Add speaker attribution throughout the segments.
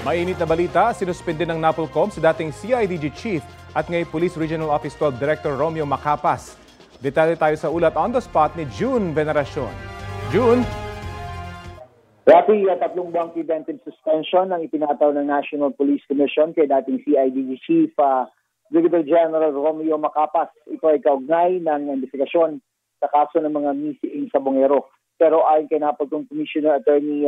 Speaker 1: Mainit na balita, sinuspende ng NAPOLCOM si dating CIDG Chief at ngayon Police Regional Office 12 Director Romeo Macapas. Detalye tayo sa ulat on the spot ni June Veneracion. June?
Speaker 2: Rafi, 3 buwang preventive suspension ang itinataw ng National Police Commission kay dating CIDG Chief Brigadier General Romeo Macapas. Ito ay kaugnay ng investigasyon sa kaso ng mga missing sa Bungero. Pero ayon kay NAPOLCOM Commissioner Attorney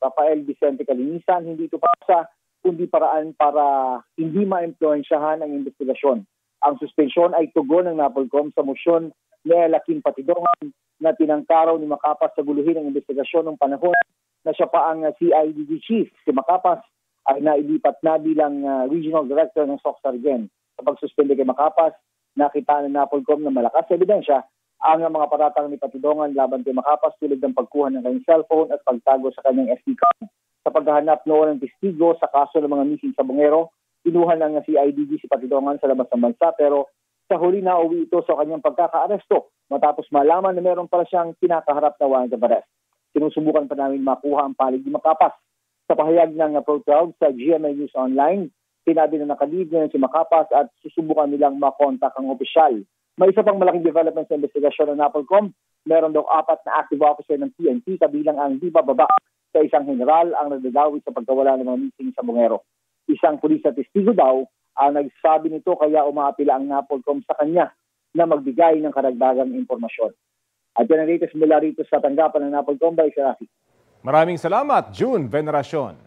Speaker 2: Rafael Vicente Calinisan, hindi ito paksa kundi paraan para hindi ma-influensyahan ang investigasyon. Ang suspensyon ay tugon ng NAPOLCOM sa motion ni Lakin Patidongan na tinangkaraw ni Macapas sa guluhin ng investigasyon ng panahon na siya pa ang CIDG Chief. Si Macapas ay nailipat na bilang Regional Director ng SOC Sargen. Sa pagsuspende kay Macapas, nakita ng NAPOLCOM na malakas ebidensya ang mga paratang ni Patidongan laban kay Macapas tulad ng pagkuha ng kanyang cellphone at pagtago sa kanyang SD card. Sa paghahanap noon ng testigo sa kaso ng mga missing sa Bungero, kinuha ng CIDG si Patidongan sa labas ng bansa pero sa huli na uwi ito sa kanyang pagkakaaresto matapos malaman na meron pala siyang pinakaharap na warrant of arrest. Sinusubukan pa namin makuha ang palig ni Macapas. Sa pahayag ng Pro12 sa GMA News Online, sinabi na nakalive na si Macapas at susubukan nilang makontak ang opisyal. May isa pang malaking development sa investigasyon ng NAPOLCOM. Meron daw 4 na active officer ng PNP kabilang ang di bababa sa isang general ang nagdadawi sa pagkawala ng mga missing sa Bungero. Isang pulis na testigo daw ang nagsabi nito kaya umaapila ang NAPOLCOM sa kanya na magbigay ng karagdagang impormasyon. At yan ang latest mula rito sa tanggapan ng NAPOLCOM by Rafi.
Speaker 1: Maraming salamat, June Veneracion.